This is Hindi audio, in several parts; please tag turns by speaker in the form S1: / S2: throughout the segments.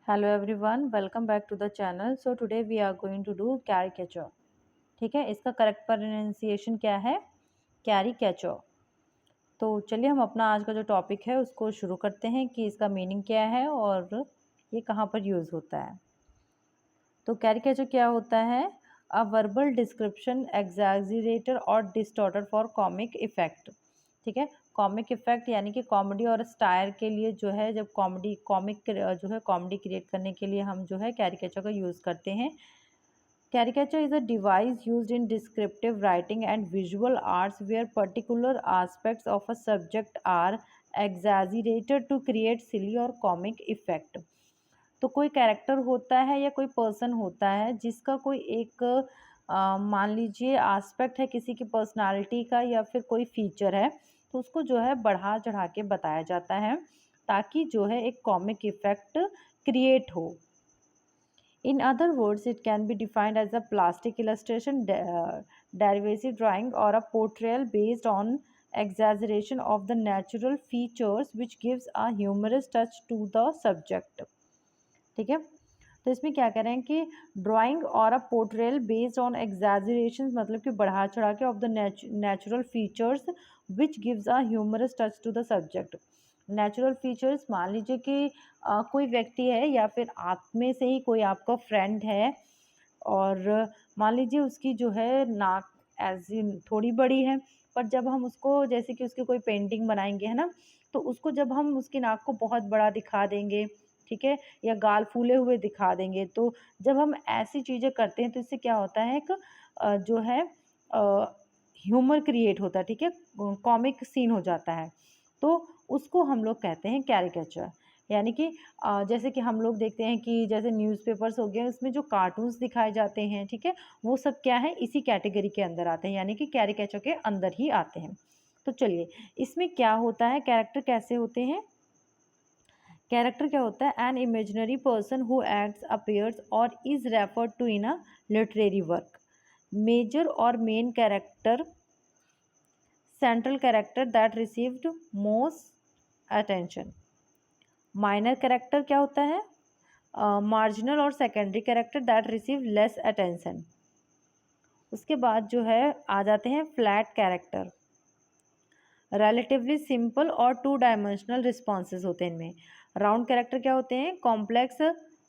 S1: Hello everyone, welcome back to the channel. So today we are going to do caricature. ठीक है, इसका करेक्ट प्रोनाउंसिएशन क्या है? कैरिकेचर। तो चलिए हम अपना आज का जो टॉपिक है उसको शुरू करते हैं कि इसका मीनिंग क्या है और ये कहाँ पर यूज़ होता है। तो कैरिकेचर क्या होता है? अ वर्बल डिस्क्रिप्शन, एग्जैजरेटर और डिस्टॉर्टर फॉर कॉमिक इफेक्ट। ठीक है, कॉमिक इफेक्ट यानी कि कॉमेडी और स्टायर के लिए जो है, जब कॉमिक जो है कॉमेडी क्रिएट करने के लिए हम जो है कैरिकेचर का यूज़ करते हैं। Caricature is a device used in descriptive writing and visual arts where particular aspects of a subject are exaggerated to create silly or comic effect। तो कोई कैरेक्टर होता है या कोई पर्सन होता है जिसका कोई एक मान लीजिए एस्पेक्ट है किसी की पर्सनालिटी का या फिर कोई फीचर है, तो उसको जो है बढ़ा चढ़ा के बताया जाता है ताकि जो है एक कॉमिक इफेक्ट क्रिएट हो। In other words, it can be defined as a plastic illustration, derivative drawing, or a portrayal based on exaggeration of the natural features, which gives a humorous touch to the subject। ठीक है, तो इसमें क्या कह रहे हैं कि ड्राइंग और a portrayal based on exaggeration, मतलब कि बढ़ा चढ़ा के of the natural features which gives a humorous touch to the subject. Natural features, मान लीजिए कि कोई व्यक्ति है या फिर आप में से ही कोई आपका फ्रेंड है और मान लीजिए उसकी जो है नाक एज इन थोड़ी बड़ी है, पर जब हम उसको जैसे कि उसकी कोई पेंटिंग बनाएंगे है ना, तो उसको जब हम उसकी नाक को बहुत बड़ा दिखा देंगे, ठीक है, या गाल फूले हुए दिखा देंगे, तो जब हम ऐसी चीज़ें करते हैं तो इससे क्या होता है, एक जो है ह्यूमर क्रिएट होता है। ठीक है, कॉमिक सीन हो जाता है, तो उसको हम लोग कहते हैं कैरिकेचर। यानी कि जैसे कि हम लोग देखते हैं कि जैसे न्यूज़पेपर्स हो गए, उसमें जो कार्टून्स दिखाए जाते हैं, ठीक है, वो सब क्या है, इसी कैटेगरी के अंदर आते हैं, यानी कि कैरिकेचर के अंदर ही आते हैं। तो चलिए, इसमें क्या होता है, कैरेक्टर कैसे होते हैं? कैरेक्टर क्या होता है? An imaginary person who acts, appears और is referred to in a literary work. Major और main character, central character that received most attention. Minor character क्या होता है? मार्जिनल और secondary character that receive less attention. उसके बाद जो है आ जाते हैं फ्लैट कैरेक्टर, रिलेटिवली सिंपल और टू डायमेंशनल रिस्पॉन्सेज होते हैं इनमें। राउंड कैरेक्टर क्या होते हैं? Complex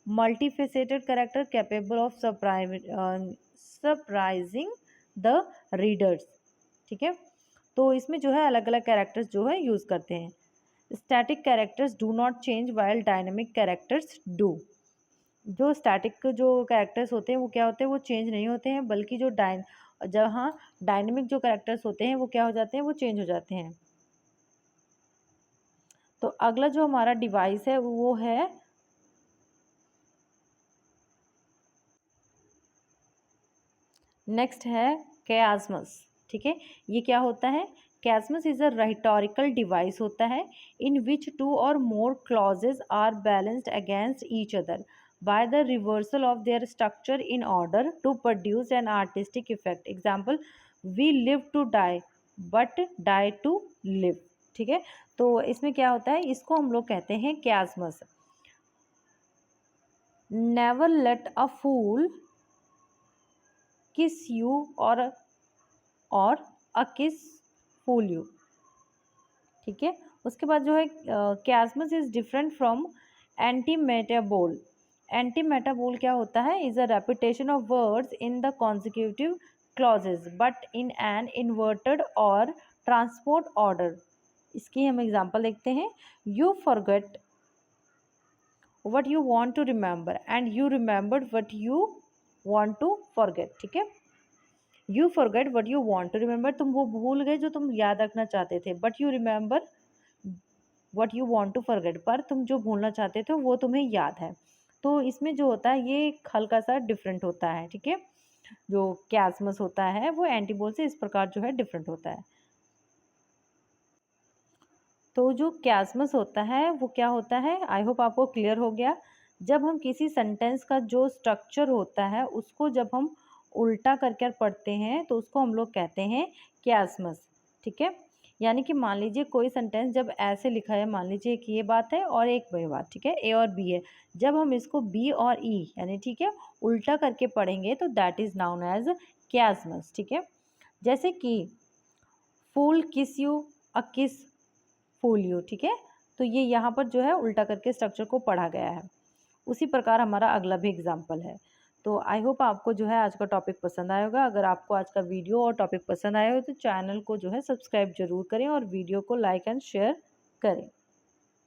S1: multifaceted character capable of surprising the readers. ठीक है, तो इसमें जो है अलग अलग कैरेक्टर्स जो है यूज़ करते हैं। Static characters do not change while dynamic characters do. जो स्टैटिक जो कैरेक्टर्स होते हैं वो क्या होते हैं, वो चेंज नहीं होते हैं, बल्कि जो जहाँ डायनेमिक जो कैरेक्टर्स होते हैं वो क्या हो जाते हैं, वो चेंज हो जाते हैं। तो अगला जो हमारा डिवाइस है वो है नेक्स्ट है कैस्मस। ठीक है, ये क्या होता है? Chiasmus is a rhetorical device होता है इन विच टू और more clauses are balanced against each other by the reversal of their structure in order to produce an artistic effect। Example, we live to die but die to live। ठीक है, तो इसमें क्या होता है, इसको हम लोग कहते हैं कैस्मस। नेवर लेट अ फूल किस यू और अ किस फूल यू। ठीक है, उसके बाद जो है कैस्मस इज डिफरेंट फ्रॉम एंटीमेटाबोल। एंटीमेटाबोल क्या होता है? Is a repetition of words in the consecutive clauses but in an inverted और ट्रांसपोर्ट ऑर्डर। इसकी हम एग्जांपल देखते हैं। You forget what you want to remember and you remembered what you want to forget। ठीक है, you forget what you want to remember, तुम वो भूल गए जो तुम याद रखना चाहते थे, but you remember what you want to forget, पर तुम जो भूलना चाहते थे वो तुम्हें याद है। तो इसमें जो होता है ये हल्का सा डिफरेंट होता है। ठीक है, जो कैस्मस होता है वो एंटीबोल से इस प्रकार जो है डिफरेंट होता है। तो जो कैस्मस होता है वो क्या होता है, आई होप आपको क्लियर हो गया। जब हम किसी सेंटेंस का जो स्ट्रक्चर होता है उसको जब हम उल्टा करके पढ़ते हैं तो उसको हम लोग कहते हैं कैस्मस। ठीक है, यानी कि मान लीजिए कोई सेंटेंस जब ऐसे लिखा है, मान लीजिए एक ये बात है और एक ये बात, ठीक है, ए और बी है। जब हम इसको बी और ई यानी ठीक है उल्टा करके पढ़ेंगे तो दैट इज नाउन एज क्यासमस, ठीक है। जैसे कि फूल किस यू, अ किस फूल यू, ठीक है। तो ये यहाँ पर जो है उल्टा करके स्ट्रक्चर को पढ़ा गया है। उसी प्रकार हमारा अगला भी एग्जाम्पल है। तो आई होप आपको जो है आज का टॉपिक पसंद आया होगा। अगर आपको आज का वीडियो और टॉपिक पसंद आया हो तो चैनल को जो है सब्सक्राइब जरूर करें और वीडियो को लाइक एंड शेयर करें।